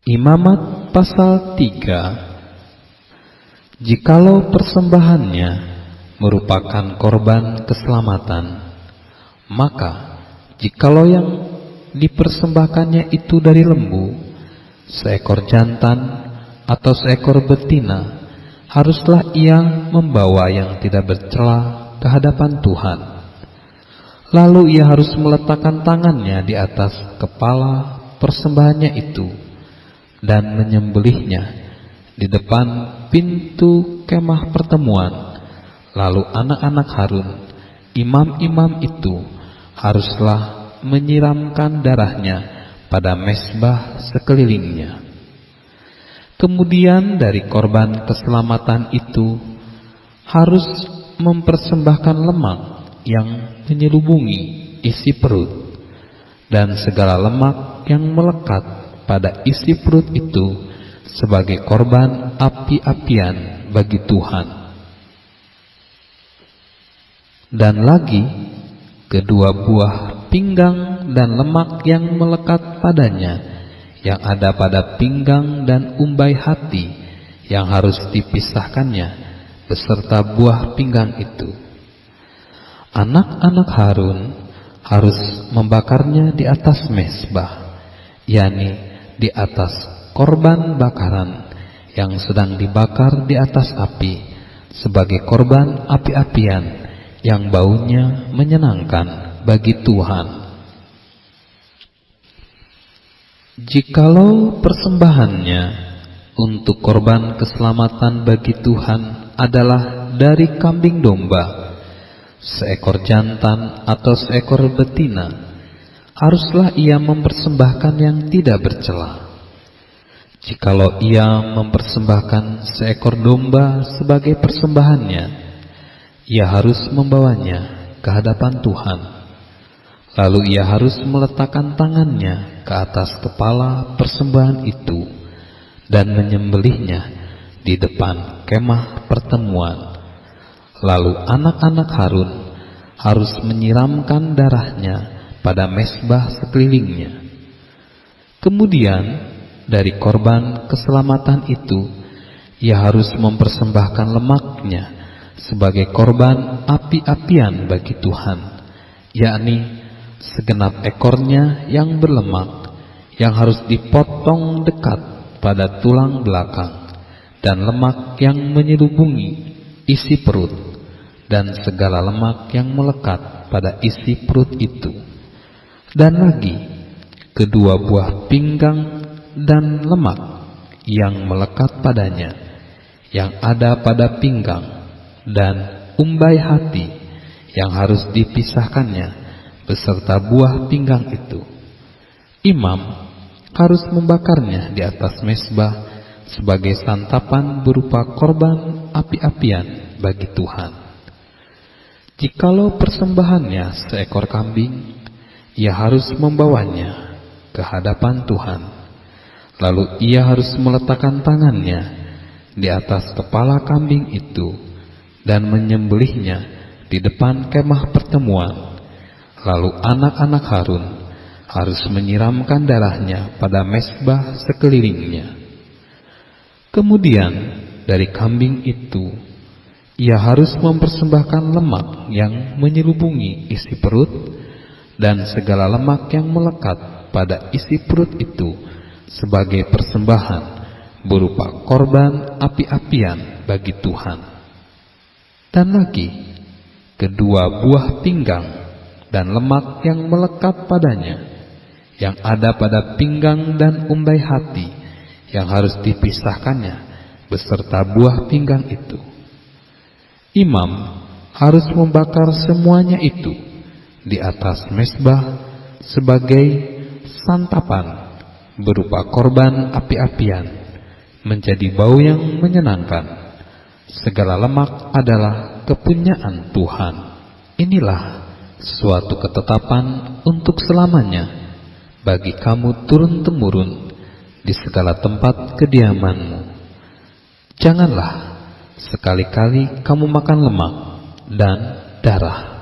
Imamat pasal 3. Jikalau persembahannya merupakan korban keselamatan, maka jikalau yang dipersembahkannya itu dari lembu, seekor jantan atau seekor betina, haruslah ia membawa yang tidak bercela ke hadapan Tuhan. Lalu ia harus meletakkan tangannya di atas kepala persembahannya itu dan menyembelihnya di depan pintu kemah pertemuan. Lalu anak-anak Harun, imam-imam itu, haruslah menyiramkan darahnya pada mezbah sekelilingnya. Kemudian dari korban keselamatan itu harus mempersembahkan lemak yang menyelubungi isi perut, dan segala lemak yang melekat pada isi perut itu sebagai korban api-apian bagi Tuhan. Dan lagi kedua buah pinggang dan lemak yang melekat padanya, yang ada pada pinggang dan umbai hati, yang harus dipisahkannya beserta buah pinggang itu. Anak-anak Harun harus membakarnya di atas mezbah, yakni di atas korban bakaran yang sedang dibakar di atas api, sebagai korban api-apian yang baunya menyenangkan bagi Tuhan. Jikalau persembahannya untuk korban keselamatan bagi Tuhan adalah dari kambing domba, seekor jantan atau seekor betina, haruslah ia mempersembahkan yang tidak bercela. Jikalau ia mempersembahkan seekor domba sebagai persembahannya, ia harus membawanya ke hadapan Tuhan. Lalu ia harus meletakkan tangannya ke atas kepala persembahan itu dan menyembelihnya di depan kemah pertemuan. Lalu anak-anak Harun harus menyiramkan darahnya pada mezbah sekelilingnya. Kemudian dari korban keselamatan itu ia harus mempersembahkan lemaknya sebagai korban api-apian bagi Tuhan, yakni segenap ekornya yang berlemak, yang harus dipotong dekat pada tulang belakang, dan lemak yang menyelubungi isi perut, dan segala lemak yang melekat pada isi perut itu. Dan lagi kedua buah pinggang dan lemak yang melekat padanya, yang ada pada pinggang dan umbai hati, yang harus dipisahkannya beserta buah pinggang itu. Imam harus membakarnya di atas mezbah sebagai santapan berupa korban api-apian bagi Tuhan. Jikalau persembahannya seekor kambing, ia harus membawanya ke hadapan Tuhan. Lalu ia harus meletakkan tangannya di atas kepala kambing itu dan menyembelihnya di depan kemah pertemuan. Lalu anak-anak Harun harus menyiramkan darahnya pada mezbah sekelilingnya. Kemudian dari kambing itu ia harus mempersembahkan lemak yang menyelubungi isi perut dan segala lemak yang melekat pada isi perut itu sebagai persembahan berupa korban api-apian bagi Tuhan. Dan lagi kedua buah pinggang dan lemak yang melekat padanya, yang ada pada pinggang dan umbai hati, yang harus dipisahkannya beserta buah pinggang itu. Imam harus membakar semuanya itu di atas mezbah sebagai santapan berupa korban api-apian, menjadi bau yang menyenangkan. Segala lemak adalah kepunyaan Tuhan. Inilah suatu ketetapan untuk selamanya bagi kamu turun-temurun di segala tempat kediamanmu. Janganlah sekali-kali kamu makan lemak dan darah.